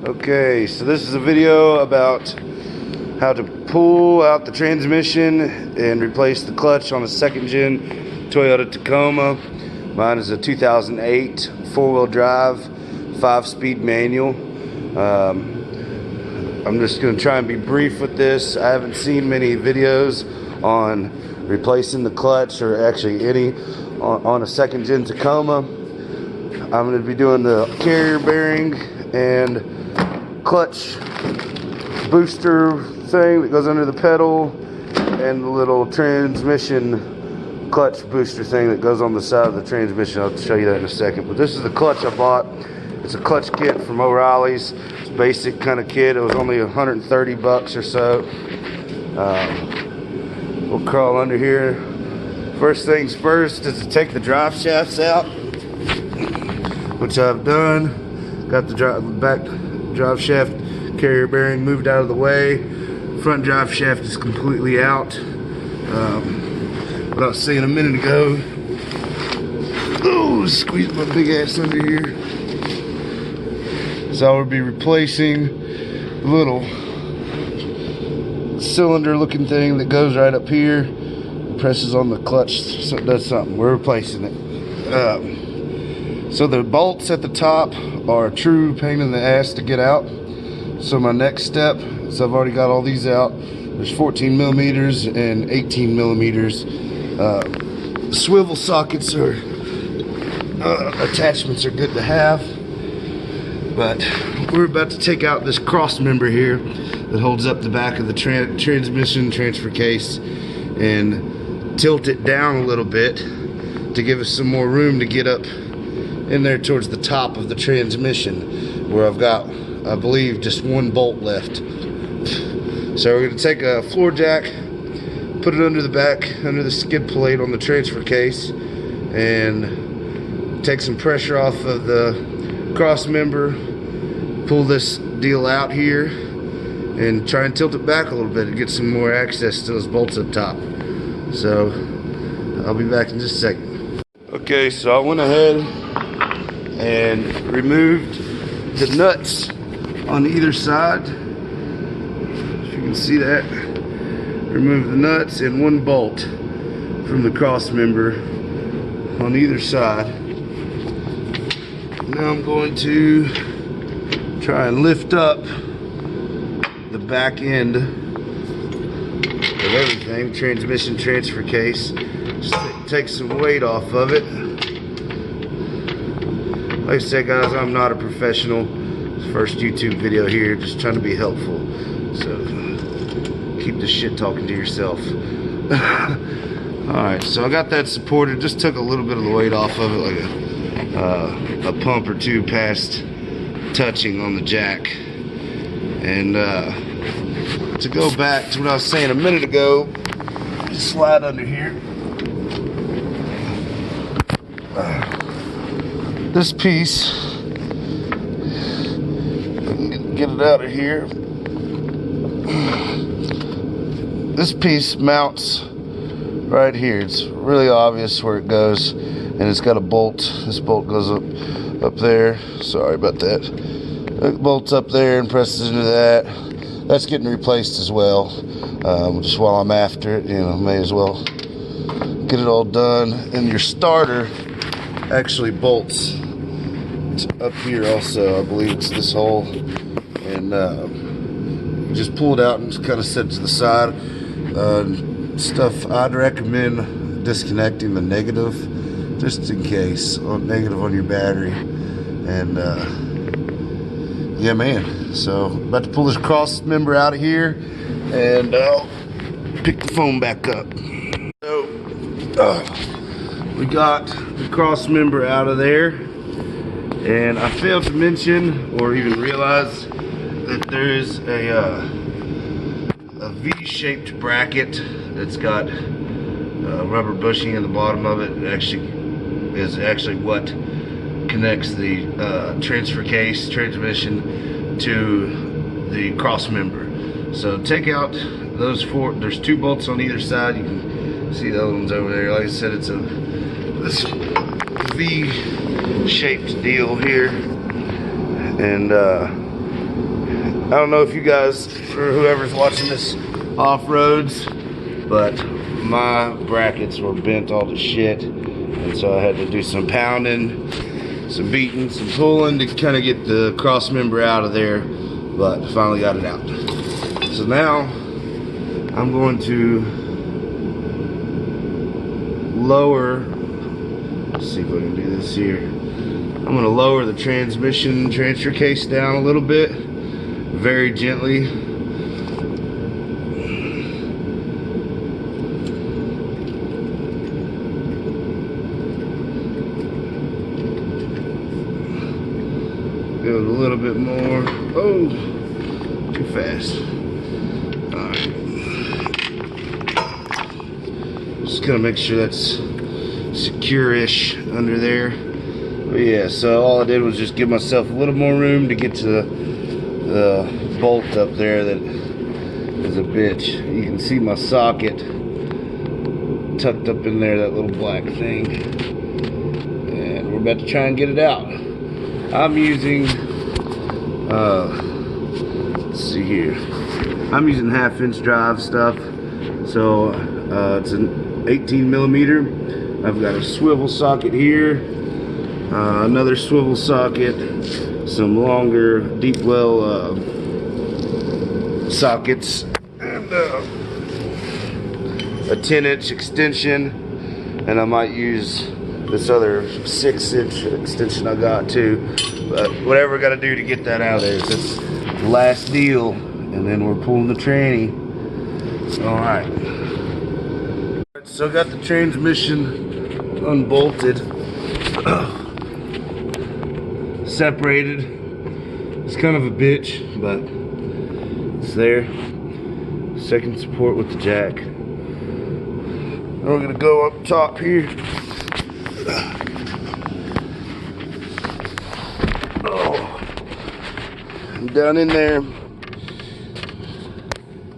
Okay, so this is a video about how to pull out the transmission and replace the clutch on a second gen Toyota Tacoma. Mine is a 2008 four-wheel drive 5-speed manual. I'm just going to try and be brief with this. I haven't seen many videos on replacing the clutch, or actually any, on a second gen Tacoma. I'm going to be doing the carrier bearing and clutch booster thing that goes under the pedal, and the little transmission clutch booster thing that goes on the side of the transmission. I'll show you that in a second. But this is the clutch I bought. It's a clutch kit from O'Reilly's. It's a basic kind of kit. It was only 130 bucks or so. We'll crawl under here. First things first is to take the drive shafts out, which I've done. Got the back drive shaft carrier bearing moved out of the way. Front drive shaft is completely out. What I was saying a minute ago. Oh, squeeze my big ass under here. So I will be replacing the little cylinder looking thing that goes right up here, presses on the clutch, so it does something. We're replacing it. So the bolts at the top are a true pain in the ass to get out. So my next step is, I've already got all these out. There's 14 millimeters and 18 millimeters. Swivel sockets or attachments are good to have. But we're about to take out this cross member here that holds up the back of the transmission transfer case and tilt it down a little bit to give us some more room to get up in there towards the top of the transmission, where I've got, I believe, just one bolt left. So we're going to take a floor jack, put it under the back, under the skid plate on the transfer case, and take some pressure off of the cross member, pull this deal out here, and try and tilt it back a little bit to get some more access to those bolts up top. So I'll be back in just a second. Okay, so I went ahead and removed the nuts on either side. If you can see that, remove the nuts and one bolt from the cross member on either side. Now I'm going to try and lift up the back end of everything, transmission transfer case. Just take some weight off of it. Like I said, guys, I'm not a professional. First YouTube video here, just trying to be helpful. So keep the shit talking to yourself. Alright, so I got that supported. Just took a little bit of the weight off of it, like a pump or two past touching on the jack. And to go back to what I was saying a minute ago, just slide under here. This piece, get it out of here. This piece mounts right here. It's really obvious where it goes, and it's got a bolt. This bolt goes up there. Sorry about that. It bolts up there and presses into that. That's getting replaced as well. Just while I'm after it, you know, may as well get it all done. And your starter actually bolts up here also. I believe it's this hole, and you just pull it out and just kind of set it to the side. Stuff, I'd recommend disconnecting the negative, just in case, negative on your battery. And yeah, man, so about to pull this cross member out of here, and I'll pick the phone back up. So we got the cross member out of there, and I failed to mention or even realize that there is a V-shaped bracket that's got rubber bushing in the bottom of it. It is actually what connects the transfer case transmission to the cross member. So take out those four. There's two bolts on either side. You can see the other ones over there. Like I said, it's this V-shaped deal here, and I don't know if you guys or whoever's watching this off-roads, but my brackets were bent all to shit, and so I had to do some pounding, some beating, some pulling to kind of get the cross member out of there, but finally got it out. So now I'm going to lower, let's see if I can do this here. I'm going to lower the transmission transfer case down a little bit, very gently. Go a little bit more. Oh, too fast. Alright. Just gonna make sure that's secure-ish under there. But yeah, so all I did was just give myself a little more room to get to the bolt up there that is a bitch. You can see my socket tucked up in there, that little black thing. And we're about to try and get it out. I'm using, let's see here. I'm using 1/2" drive stuff. So it's an 18 millimeter. I've got a swivel socket here. Another swivel socket, some longer deep well sockets, and a 10" extension, and I might use this other 6" extension I got too. But whatever I got to do to get that out of there. That's the last deal, and then we're pulling the tranny. All right. So I got the transmission unbolted. Separated. It's kind of a bitch, but it's there. Second support with the jack. And we're gonna go up top here. Oh, and down in there,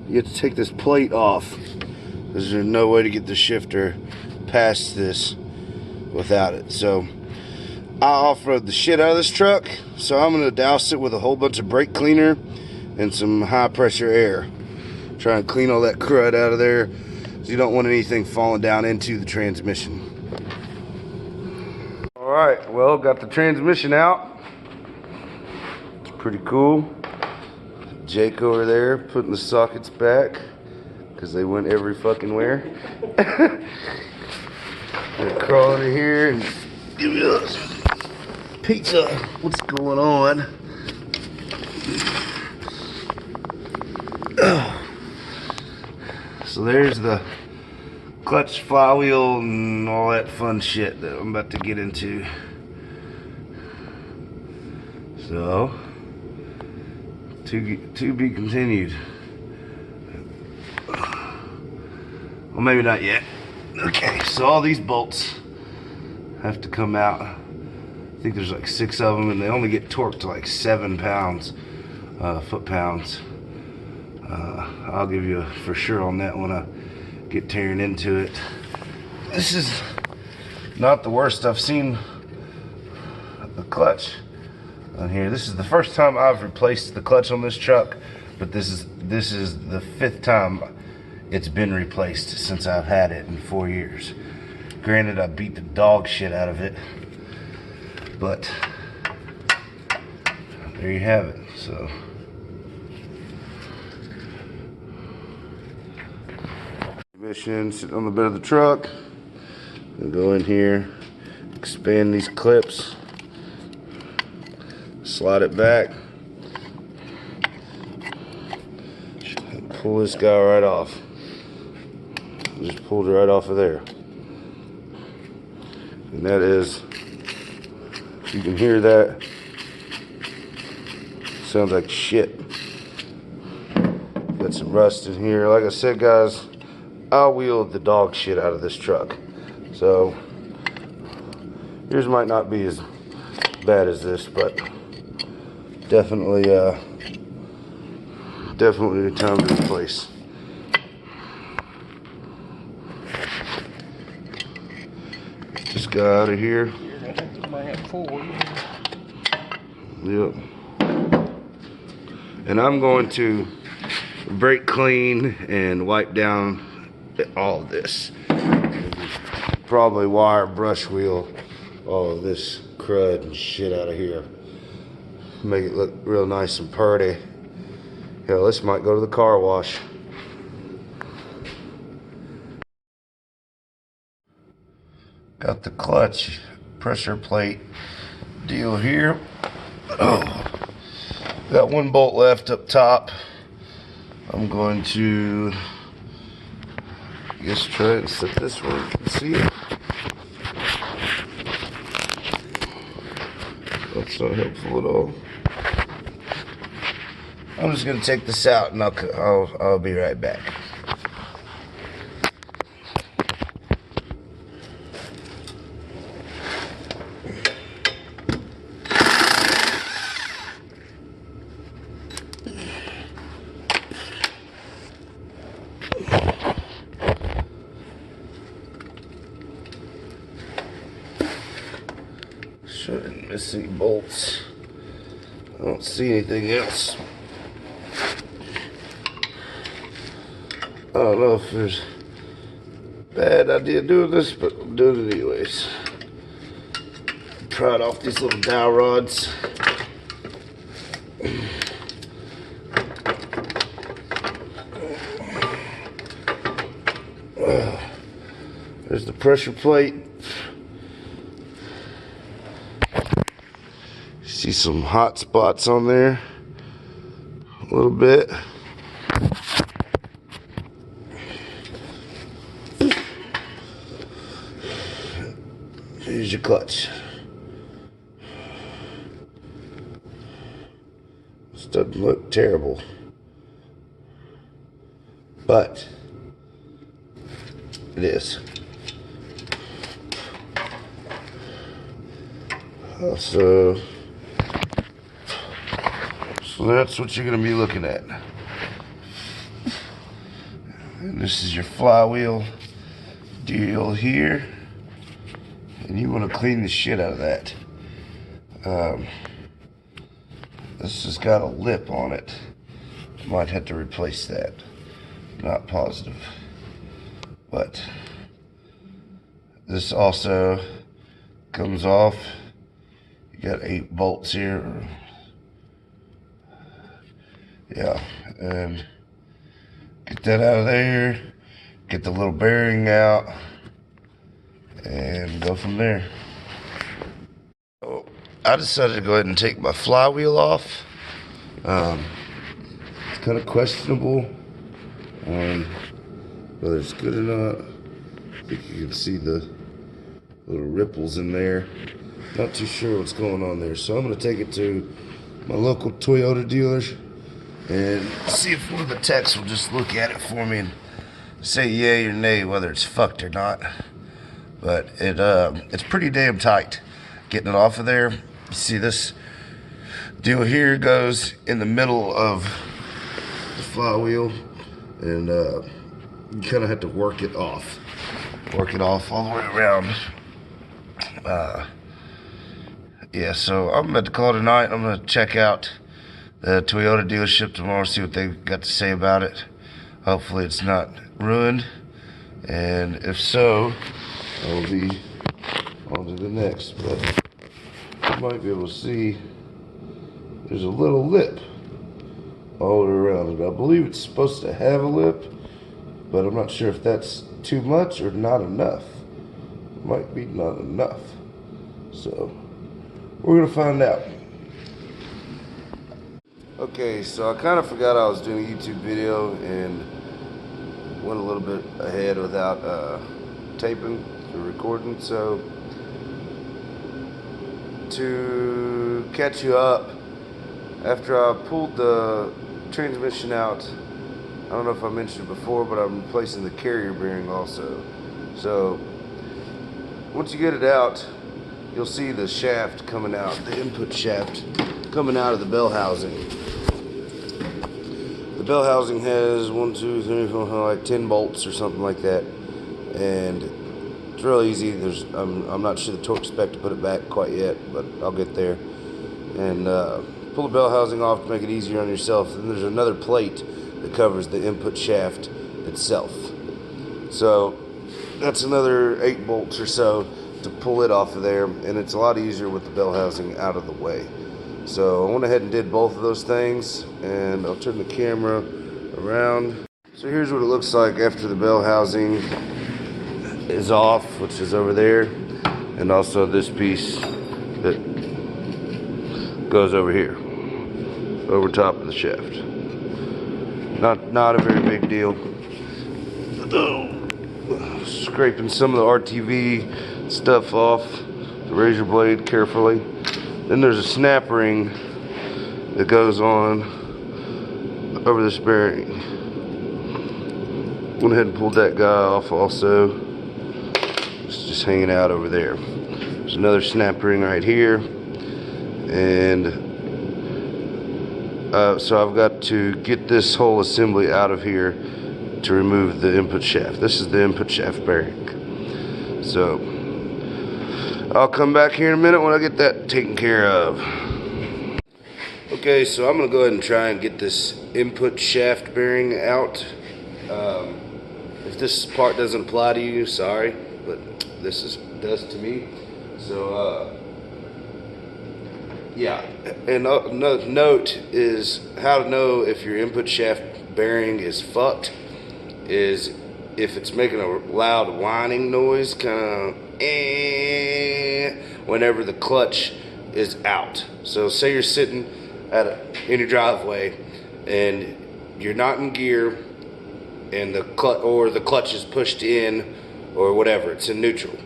you have to take this plate off, because there's no way to get the shifter past this without it. So I off-road the shit out of this truck, so I'm going to douse it with a whole bunch of brake cleaner and some high pressure air. Try and clean all that crud out of there, so you don't want anything falling down into the transmission. Alright, well, got the transmission out. It's pretty cool. Jake over there putting the sockets back, because they went every fucking where. Gonna crawl in here and give me this pizza. What's going on? So there's the clutch, flywheel, and all that fun shit that I'm about to get into. So, to be continued. Well, maybe not yet. Okay, so all these bolts have to come out. I think there's like 6 of them, and they only get torqued to like 7 pounds, foot-pounds. I'll give you a for sure on that when I get tearing into it. This is not the worst I've seen the clutch on here. This is the first time I've replaced the clutch on this truck, but this is the 5th time it's been replaced since I've had it in 4 years. Granted, I beat the dog shit out of it, but there you have it. So transmission sitting on the bed of the truck. I'll go in here, expand these clips, slide it back, and pull this guy right off. Just pulled it right off of there. And that is, you can hear that, sounds like shit. Got some rust in here. Like I said, guys, I wheeled the dog shit out of this truck, so yours might not be as bad as this, but definitely time to replace. Just got out of here. I think this might have 4. Yep. And I'm going to brake clean and wipe down all of this. Probably wire brush wheel all of this crud and shit out of here. Make it look real nice and pretty. Hell, this might go to the car wash. Got the clutch pressure plate deal here. Oh, got one bolt left up top. I'm going to, I guess, try and set this one. See it? That's not helpful at all. I'm just gonna take this out and I'll be right back. Shouldn't miss any bolts. I don't see anything else. I don't know if there's a bad idea doing this, but I'm doing it anyways. Pried off these little dowel rods. There's the pressure plate. See some hot spots on there. A little bit. Here's your clutch. This doesn't look terrible, but it is. So that's what you're going to be looking at. And this is your flywheel deal here. And you want to clean the shit out of that. This has got a lip on it. Might have to replace that. Not positive. But this also comes off. You got 8 bolts here. Yeah, and get that out of there. Get the little bearing out. And go from there. So I decided to go ahead and take my flywheel off. It's kind of questionable on whether it's good or not. I think you can see the little ripples in there. Not too sure what's going on there. So I'm going to take it to my local Toyota dealers and see if one of the techs will just look at it for me and say yay or nay whether it's fucked or not. But it's pretty damn tight getting it off of there. You see this deal here goes in the middle of the flywheel, and you kind of have to work it off all the way around. Yeah, so I'm about to call it a night. I'm going to check out the Toyota dealership tomorrow, see what they've got to say about it. Hopefully it's not ruined, and if so, I'll be on to the next. But you might be able to see there's a little lip all around it. I believe it's supposed to have a lip, but I'm not sure if that's too much or not enough. It might be not enough. So we're gonna find out. Okay, so I kind of forgot I was doing a YouTube video and went a little bit ahead without taping or recording. So to catch you up, after I pulled the transmission out, I don't know if I mentioned it before, but I'm replacing the carrier bearing also. So once you get it out, you'll see the shaft coming out, the input shaft coming out of the bell housing. The bell housing has 1, 2, 3, 4, like 10 bolts or something like that, and it's real easy. I'm not sure the torque spec to put it back quite yet, but I'll get there. And pull the bell housing off to make it easier on yourself. Then there's another plate that covers the input shaft itself. So that's another 8 bolts or so to pull it off of there, and it's a lot easier with the bell housing out of the way. So I went ahead and did both of those things, and I'll turn the camera around. So here's what it looks like after the bell housing is off, which is over there, and also this piece that goes over here, over top of the shaft. Not a very big deal. Scraping some of the RTV stuff off the razor blade carefully. Then there's a snap ring that goes on over this bearing. Went ahead and pulled that guy off also. It's just hanging out over there. There's another snap ring right here. And so I've got to get this whole assembly out of here to remove the input shaft. This is the input shaft bearing. So I'll come back here in a minute when I get that taken care of. Okay, so I'm gonna go ahead and try and get this input shaft bearing out. If this part doesn't apply to you, sorry, but this does to me. So yeah, and note is how to know if your input shaft bearing is fucked is if it's making a loud whining noise, kind of whenever the clutch is out. So say you're sitting in your driveway and you're not in gear, and the clutch is pushed in, or whatever, it's in neutral,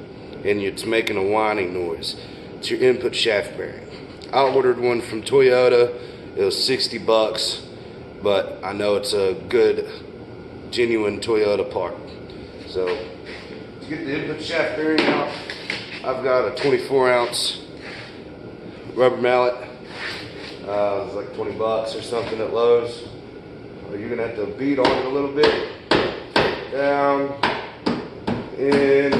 and it's making a whining noise. It's your input shaft bearing. I ordered one from Toyota. It was $60, but I know it's a good, genuine Toyota part. So to get the input shaft bearing out, I've got a 24-ounce rubber mallet. It's like $20 or something at Lowe's. You're gonna have to beat on it a little bit, down, in.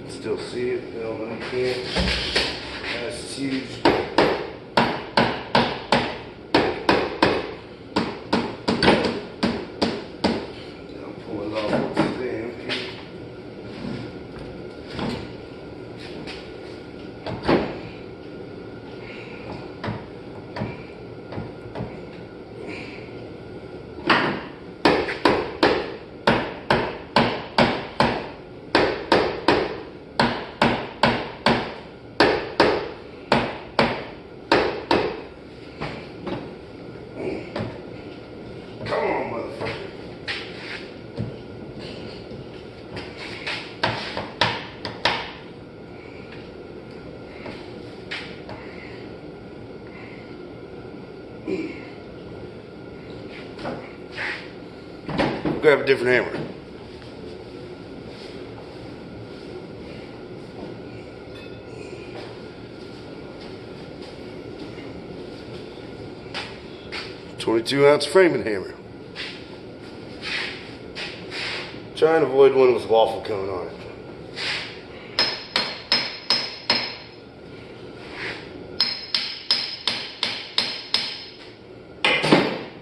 Still see it, no, you can't. That's huge. I'll pull it off once again. Grab a different hammer. .22-ounce framing hammer. Try and avoid one with waffle cone on it.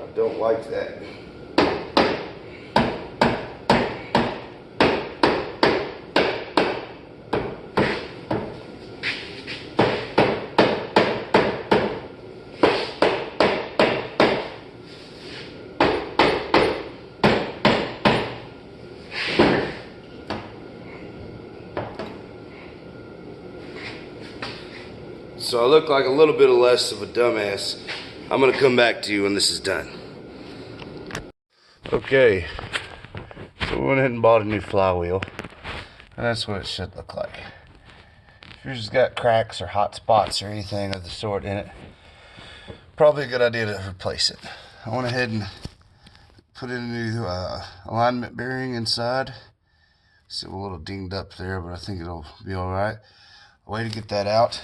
I don't like that. So I look like a little bit less of a dumbass. I'm gonna come back to you when this is done. Okay, so we went ahead and bought a new flywheel, and that's what it should look like. If yours has got cracks or hot spots or anything of the sort in it, probably a good idea to replace it. I went ahead and put in a new alignment bearing inside. It's a little dinged up there, but I think it'll be alright. A way to get that out,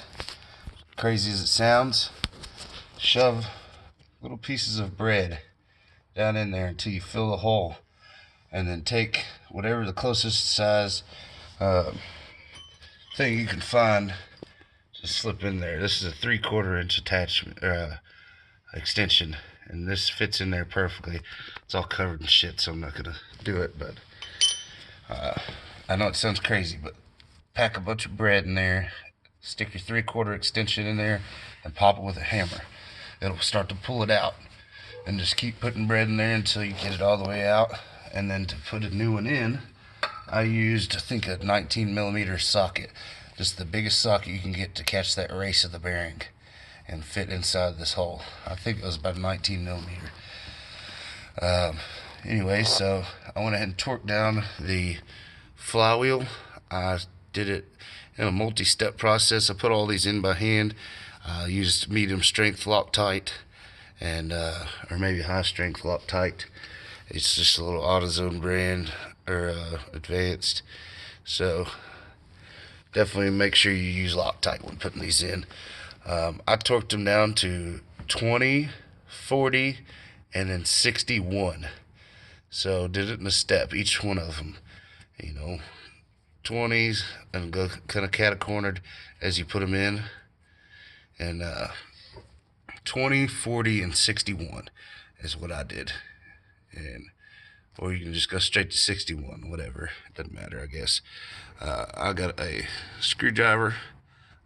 crazy as it sounds, shove little pieces of bread down in there until you fill the hole, and then take whatever the closest size thing you can find, just slip in there. This is a 3/4 inch attachment extension, and this fits in there perfectly. It's all covered in shit, so I'm not gonna do it, but I know it sounds crazy, but pack a bunch of bread in there, stick your 3/4 extension in there, and pop it with a hammer. It'll start to pull it out, and just keep putting bread in there until you get it all the way out. And then to put a new one in, I used, I think, a 19mm socket, just the biggest socket you can get to catch that race of the bearing and fit inside this hole. I think it was about a 19mm. Anyway, so I went ahead and torqued down the flywheel. I did it in a multi-step process. I put all these in by hand. Used medium strength Loctite, and or maybe high strength Loctite. It's just a little AutoZone brand, or advanced. So definitely make sure you use Loctite when putting these in. I torqued them down to 20, 40, and then 61. So did it in a step, each one of them. 20s, and go kind of catacornered as you put them in. And 20, 40, and 61 is what I did. Or you can just go straight to 61, whatever. It doesn't matter, I guess. I got a screwdriver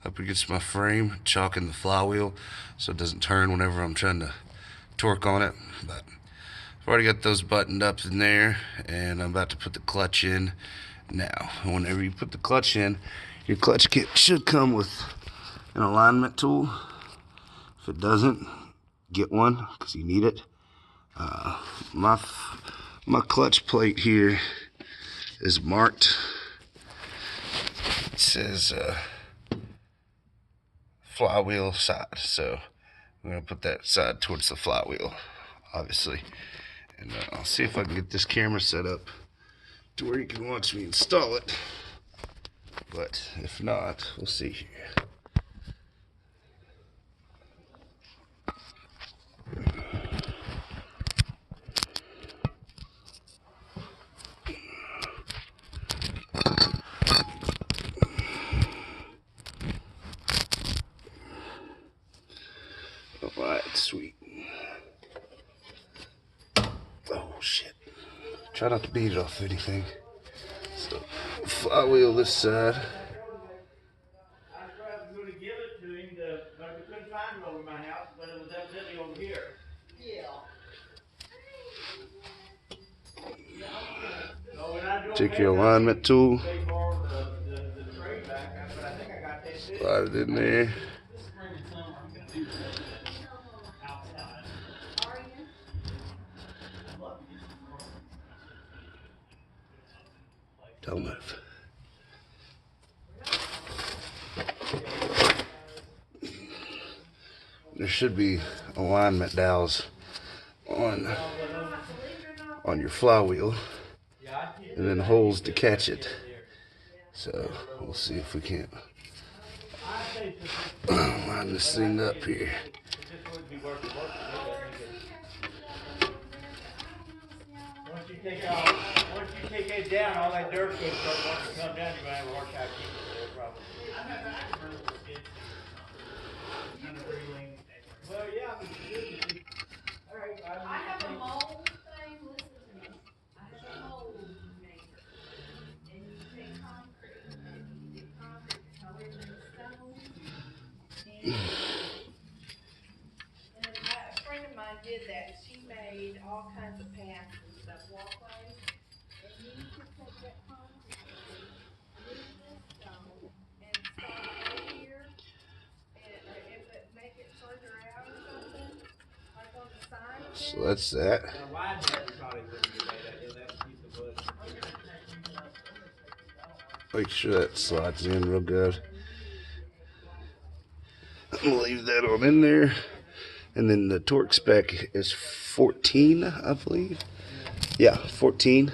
up against my frame, chalking the flywheel so it doesn't turn whenever I'm trying to torque on it. But I've already got those buttoned up in there, and I'm about to put the clutch in now. Whenever you put the clutch in, your clutch kit should come with an alignment tool. If it doesn't, get one, because you need it. My clutch plate here is marked. It says flywheel side, so I'm going to put that side towards the flywheel, obviously. And I'll see if I can get this camera set up to where you can watch me install it. But if not, we'll see here. Alright, sweet. Oh shit. Try not to beat it off anything. So, flywheel this side. I was going to give it to him, but we couldn't find it over my house, but it was evidently over here. Yeah. Take your alignment tool. Slide it in there. Don't move. There should be alignment dowels on your flywheel, and then holes to catch it. So we'll see if we can't line this thing up here. Once you take it down, all that dirt goes up. Once it comes down, you're going to have a hard time keeping it there, probably. Well, yeah, but all right, I have a mold thing, listen to me. I have a mold maker. And you take concrete, and you get concrete, color it in stone. And a friend of mine did that. She made all kinds of paths and stuff, walkways. And you can take that concrete, move this stone, and start right here. And if it make it further out or something, like on the side. So that's that. now wide head probably wouldn't be a bad idea. That's a piece of wood. Make sure that slides in real good. I'm gonna leave that on in there. And then the torque spec is 14, I believe. Yeah, 14.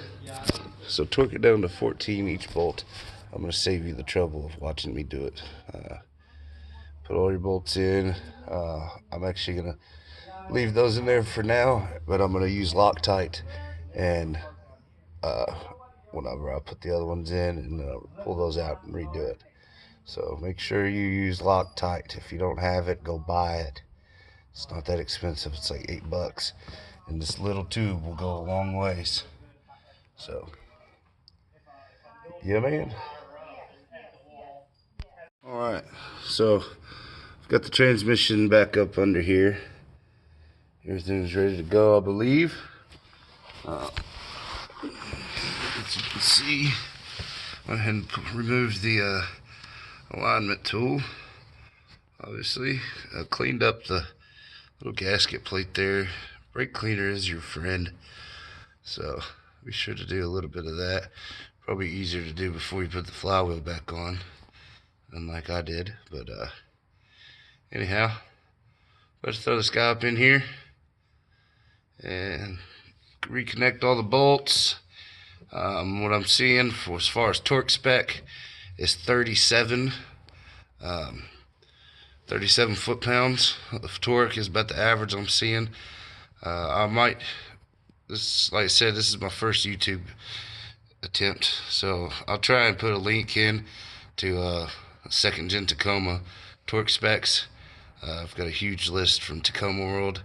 So torque it down to 14 each bolt. I'm gonna save you the trouble of watching me do it. Put all your bolts in. I'm actually gonna leave those in there for now, but I'm gonna use Loctite and whenever I put the other ones in, and pull those out and redo it. So make sure you use Loctite. If you don't have it, go buy it. It's not that expensive. It's like $8, and this little tube will go a long ways. So yeah, man. All right, so I've got the transmission back up under here. Everything's ready to go, I believe. As you can see, I went ahead and removed the alignment tool. Obviously, cleaned up the little gasket plate there. Brake cleaner is your friend, so be sure to do a little bit of that. Probably easier to do before you put the flywheel back on, unlike I did. But anyhow, let's throw this guy up in here and reconnect all the bolts. What I'm seeing for as far as torque spec is 37 foot-pounds of torque is about the average I'm seeing. I might, this, like I said, this is my first YouTube attempt, so I'll try and put a link in to second gen Tacoma torque specs. I've got a huge list from Tacoma World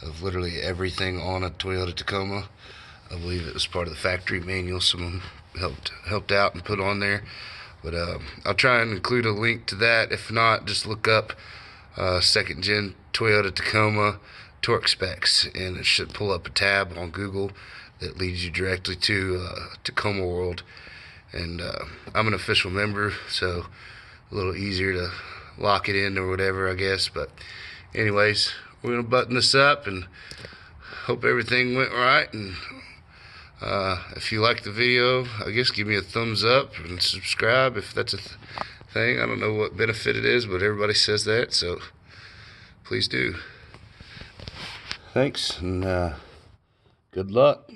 of literally everything on a Toyota Tacoma. I believe it was part of the factory manual someone helped out and put on there. But I'll try and include a link to that. If not, just look up second gen Toyota Tacoma torque specs, and it should pull up a tab on Google that leads you directly to Tacoma World. And I'm an official member, so a little easier to lock it in or whatever, I guess. But anyways, we're gonna button this up and hope everything went right. And if you like the video, I guess give me a thumbs up and subscribe if that's a thing. I don't know what benefit it is, but everybody says that, so please do. Thanks, and good luck.